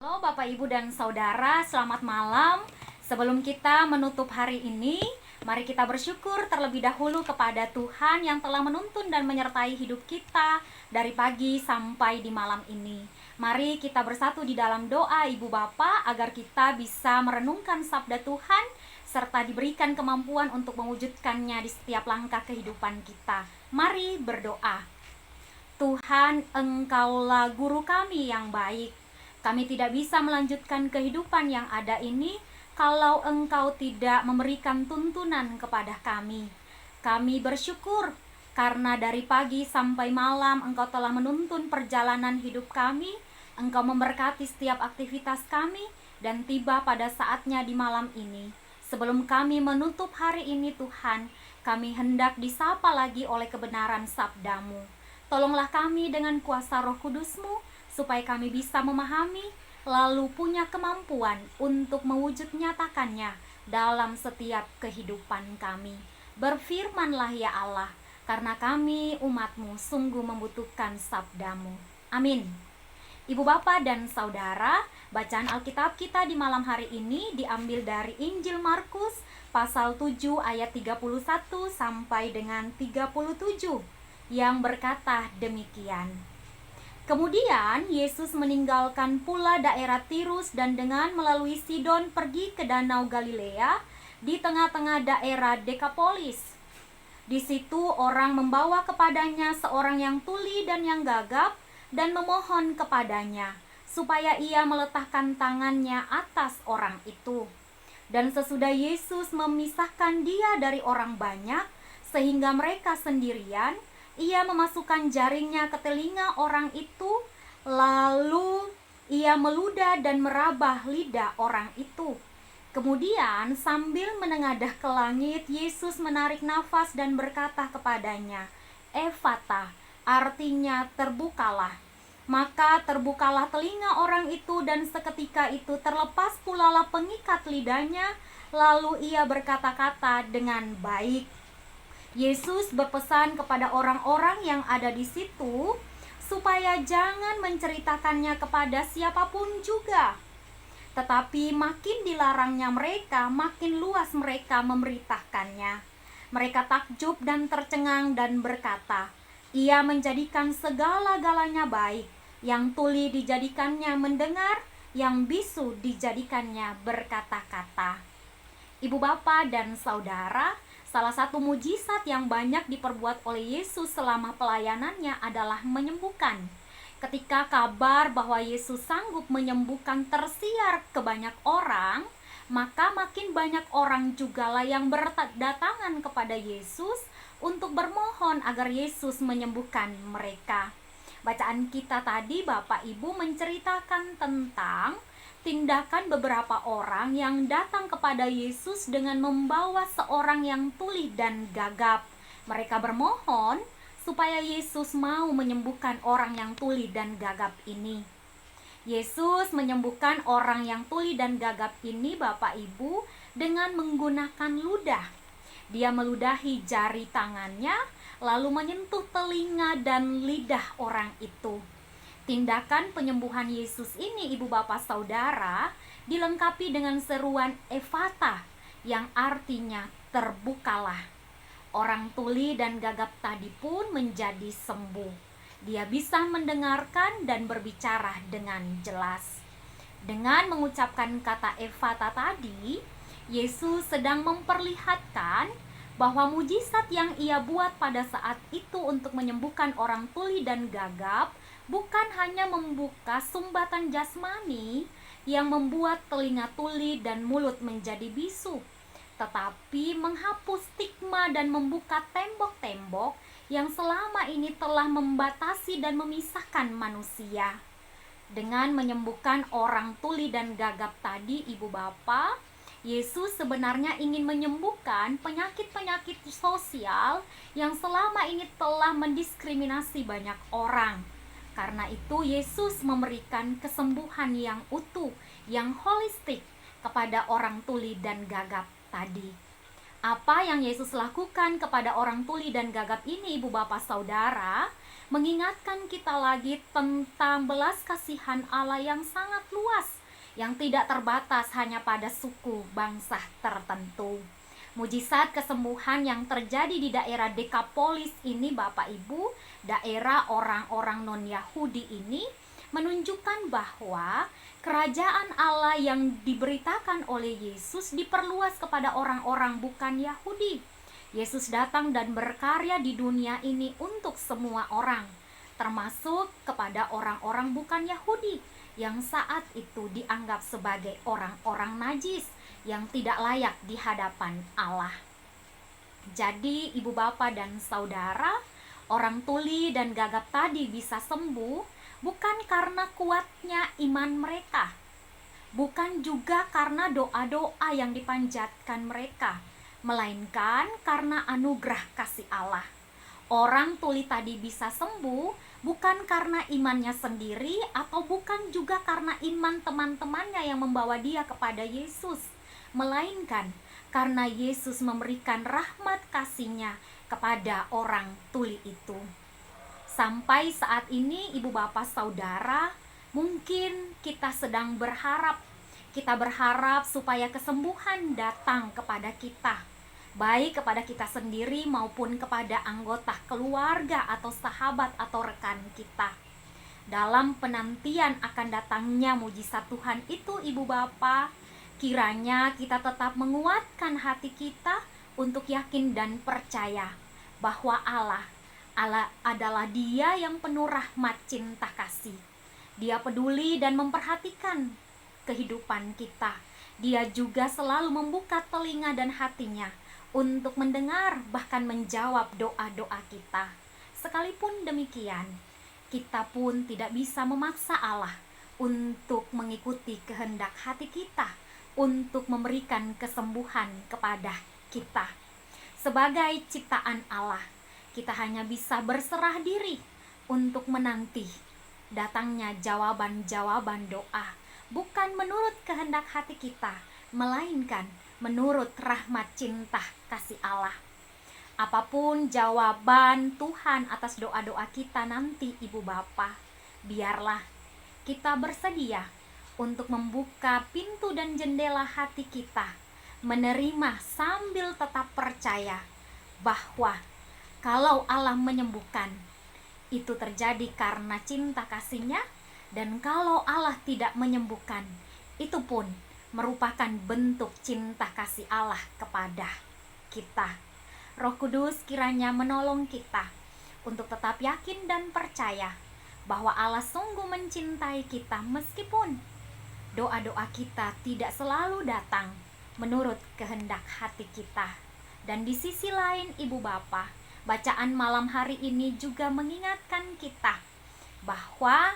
Halo Bapak Ibu dan Saudara, selamat malam. Sebelum kita menutup hari ini, mari kita bersyukur terlebih dahulu kepada Tuhan yang telah menuntun dan menyertai hidup kita dari pagi sampai di malam ini. Mari kita bersatu di dalam doa Ibu Bapa agar kita bisa merenungkan sabda Tuhan serta diberikan kemampuan untuk mewujudkannya di setiap langkah kehidupan kita. Mari berdoa. Tuhan, Engkaulah guru kami yang baik. Kami tidak bisa melanjutkan kehidupan yang ada ini kalau Engkau tidak memberikan tuntunan kepada kami. Kami bersyukur karena dari pagi sampai malam Engkau telah menuntun perjalanan hidup kami. Engkau memberkati setiap aktivitas kami dan tiba pada saatnya di malam ini. Sebelum kami menutup hari ini Tuhan, kami hendak disapa lagi oleh kebenaran sabda-Mu. Tolonglah kami dengan kuasa Roh Kudus-Mu supaya kami bisa memahami lalu punya kemampuan untuk mewujud nyatakannya dalam setiap kehidupan kami. Berfirmanlah ya Allah, karena kami umat-Mu sungguh membutuhkan sabda-Mu. Amin. Ibu Bapak dan Saudara, bacaan Alkitab kita di malam hari ini diambil dari Injil Markus pasal 7 ayat 31 sampai dengan 37 yang berkata demikian. Kemudian Yesus meninggalkan pula daerah Tirus dan dengan melalui Sidon pergi ke Danau Galilea di tengah-tengah daerah Dekapolis. Di situ orang membawa kepadanya seorang yang tuli dan yang gagap dan memohon kepadanya supaya ia meletakkan tangannya atas orang itu. Dan sesudah Yesus memisahkan dia dari orang banyak sehingga mereka sendirian, ia memasukkan jaringnya ke telinga orang itu, lalu ia meludah dan merabah lidah orang itu. Kemudian sambil menengadah ke langit, Yesus menarik nafas dan berkata kepadanya, "Efata," artinya terbukalah. Maka terbukalah telinga orang itu dan seketika itu terlepas pulalah pengikat lidahnya, lalu ia berkata-kata dengan baik. Yesus berpesan kepada orang-orang yang ada di situ supaya jangan menceritakannya kepada siapapun juga. Tetapi makin dilarangnya mereka, makin luas mereka memberitakannya. Mereka takjub dan tercengang dan berkata, "Ia menjadikan segala-galanya baik. Yang tuli dijadikannya mendengar, yang bisu dijadikannya berkata-kata." Ibu Bapa dan Saudara, salah satu mujizat yang banyak diperbuat oleh Yesus selama pelayanannya adalah menyembuhkan. Ketika kabar bahwa Yesus sanggup menyembuhkan tersiar ke banyak orang, maka makin banyak orang jugalah yang berdatangan kepada Yesus untuk bermohon agar Yesus menyembuhkan mereka. Bacaan kita tadi Bapak Ibu menceritakan tentang tindakan beberapa orang yang datang kepada Yesus dengan membawa seorang yang tuli dan gagap. Mereka bermohon supaya Yesus mau menyembuhkan orang yang tuli dan gagap ini. Yesus menyembuhkan orang yang tuli dan gagap ini Bapak Ibu dengan menggunakan ludah. Dia meludahi jari tangannya lalu menyentuh telinga dan lidah orang itu. Tindakan penyembuhan Yesus ini Ibu Bapak Saudara dilengkapi dengan seruan Efata yang artinya terbukalah. Orang tuli dan gagap tadi pun menjadi sembuh. Dia bisa mendengarkan dan berbicara dengan jelas. Dengan mengucapkan kata Efata tadi, Yesus sedang memperlihatkan bahwa mujizat yang ia buat pada saat itu untuk menyembuhkan orang tuli dan gagap bukan hanya membuka sumbatan jasmani yang membuat telinga tuli dan mulut menjadi bisu, tetapi menghapus stigma dan membuka tembok-tembok yang selama ini telah membatasi dan memisahkan manusia. Dengan menyembuhkan orang tuli dan gagap tadi, Ibu Bapa, Yesus sebenarnya ingin menyembuhkan penyakit-penyakit sosial yang selama ini telah mendiskriminasi banyak orang. Karena itu Yesus memberikan kesembuhan yang utuh, yang holistik kepada orang tuli dan gagap tadi. Apa yang Yesus lakukan kepada orang tuli dan gagap ini, ibu bapak saudara, mengingatkan kita lagi tentang belas kasihan Allah yang sangat luas, yang tidak terbatas hanya pada suku bangsa tertentu. Mujizat kesembuhan yang terjadi di daerah Dekapolis ini, Bapak Ibu, daerah orang-orang non-Yahudi ini, menunjukkan bahwa kerajaan Allah yang diberitakan oleh Yesus diperluas kepada orang-orang bukan Yahudi. Yesus datang dan berkarya di dunia ini untuk semua orang, termasuk kepada orang-orang bukan Yahudi yang saat itu dianggap sebagai orang-orang najis yang tidak layak di hadapan Allah. Jadi ibu bapak dan saudara, orang tuli dan gagap tadi bisa sembuh bukan karena kuatnya iman mereka, bukan juga karena doa-doa yang dipanjatkan mereka, melainkan karena anugerah kasih Allah. Orang tuli tadi bisa sembuh bukan karena imannya sendiri atau bukan juga karena iman teman-temannya yang membawa dia kepada Yesus, melainkan karena Yesus memberikan rahmat kasih-Nya kepada orang tuli itu. Sampai saat ini ibu bapak saudara, mungkin kita sedang berharap. Kita berharap supaya kesembuhan datang kepada kita, baik kepada kita sendiri maupun kepada anggota keluarga atau sahabat atau rekan kita. Dalam penantian akan datangnya mujizat Tuhan itu ibu bapak, kiranya kita tetap menguatkan hati kita untuk yakin dan percaya bahwa Allah adalah Dia yang penuh rahmat cinta kasih. Dia peduli dan memperhatikan kehidupan kita. Dia juga selalu membuka telinga dan hatinya untuk mendengar bahkan menjawab doa-doa kita. Sekalipun demikian, kita pun tidak bisa memaksa Allah untuk mengikuti kehendak hati kita, untuk memberikan kesembuhan kepada kita. Sebagai ciptaan Allah, kita hanya bisa berserah diri untuk menanti datangnya jawaban-jawaban doa, bukan menurut kehendak hati kita, melainkan menurut rahmat cinta kasih Allah. Apapun jawaban Tuhan atas doa-doa kita nanti ibu bapa, biarlah kita bersedia untuk membuka pintu dan jendela hati kita, menerima sambil tetap percaya bahwa kalau Allah menyembuhkan, itu terjadi karena cinta kasih-Nya, dan kalau Allah tidak menyembuhkan, itu pun merupakan bentuk cinta kasih Allah kepada kita. Roh Kudus kiranya menolong kita untuk tetap yakin dan percaya bahwa Allah sungguh mencintai kita meskipun doa-doa kita tidak selalu datang menurut kehendak hati kita. Dan di sisi lain ibu bapa, bacaan malam hari ini juga mengingatkan kita bahwa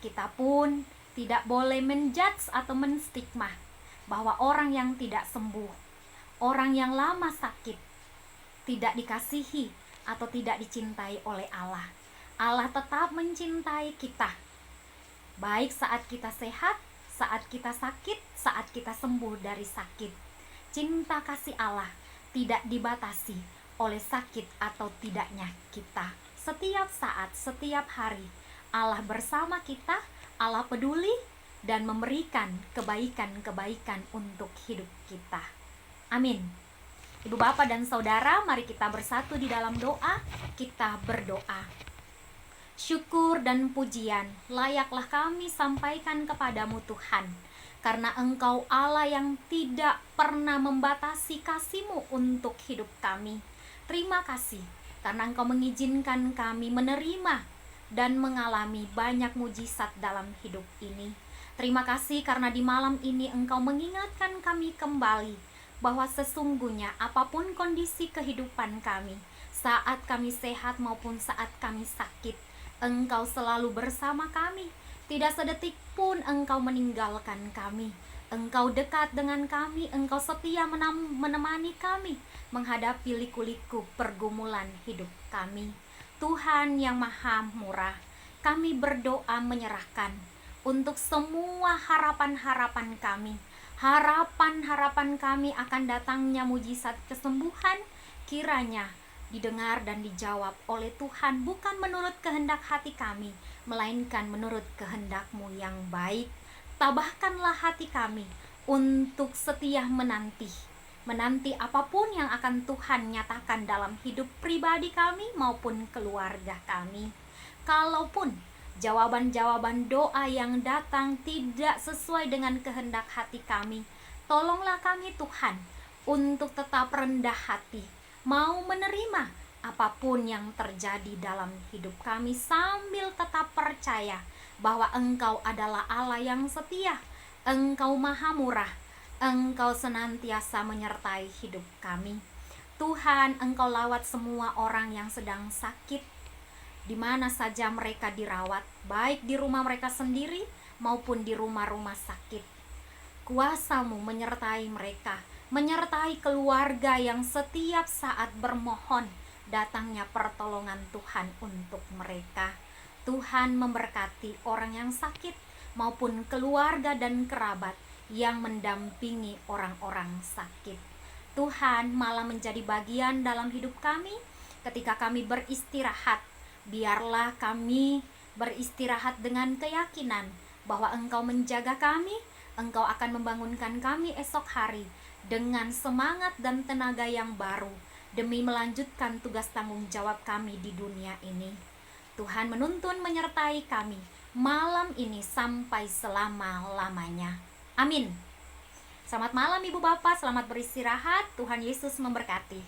kita pun tidak boleh menjudge atau menstigma bahwa orang yang tidak sembuh, orang yang lama sakit, tidak dikasihi atau tidak dicintai oleh Allah. Allah tetap mencintai kita, baik saat kita sehat, saat kita sakit, saat kita sembuh dari sakit. Cinta kasih Allah tidak dibatasi oleh sakit atau tidaknya kita. Setiap saat, setiap hari, Allah bersama kita, Allah peduli dan memberikan kebaikan-kebaikan untuk hidup kita. Amin. Ibu bapak dan saudara, mari kita bersatu di dalam doa. Kita berdoa. Syukur dan pujian layaklah kami sampaikan kepadamu Tuhan, karena Engkau Allah yang tidak pernah membatasi kasih-Mu untuk hidup kami. Terima kasih karena Engkau mengizinkan kami menerima dan mengalami banyak mujizat dalam hidup ini. Terima kasih karena di malam ini Engkau mengingatkan kami kembali bahwa sesungguhnya apapun kondisi kehidupan kami, saat kami sehat maupun saat kami sakit, Engkau selalu bersama kami. Tidak sedetik pun Engkau meninggalkan kami. Engkau dekat dengan kami, Engkau setia menemani kami menghadapi liku-liku pergumulan hidup kami. Tuhan yang maha murah, kami berdoa menyerahkan untuk semua harapan-harapan kami, harapan-harapan kami akan datangnya mujizat kesembuhan kiranya didengar dan dijawab oleh Tuhan, bukan menurut kehendak hati kami, melainkan menurut kehendak-Mu yang baik. Tabahkanlah hati kami untuk setia menanti apapun yang akan Tuhan nyatakan dalam hidup pribadi kami maupun keluarga kami. Kalaupun jawaban-jawaban doa yang datang tidak sesuai dengan kehendak hati kami, tolonglah kami Tuhan untuk tetap rendah hati, mau menerima apapun yang terjadi dalam hidup kami, sambil tetap percaya bahwa Engkau adalah Allah yang setia, Engkau maha murah, Engkau senantiasa menyertai hidup kami. Tuhan, Engkau lawat semua orang yang sedang sakit, di mana saja mereka dirawat, baik di rumah mereka sendiri maupun di rumah-rumah sakit. Kuasa-Mu menyertai mereka, menyertai keluarga yang setiap saat bermohon datangnya pertolongan Tuhan untuk mereka. Tuhan memberkati orang yang sakit maupun keluarga dan kerabat yang mendampingi orang-orang sakit. Tuhan, malah menjadi bagian dalam hidup kami ketika kami beristirahat. Biarlah kami beristirahat dengan keyakinan bahwa Engkau menjaga kami, Engkau akan membangunkan kami esok hari dengan semangat dan tenaga yang baru demi melanjutkan tugas tanggung jawab kami di dunia ini. Tuhan menuntun menyertai kami malam ini sampai selama-lamanya. Amin. Selamat malam Ibu Bapak, selamat beristirahat. Tuhan Yesus memberkati.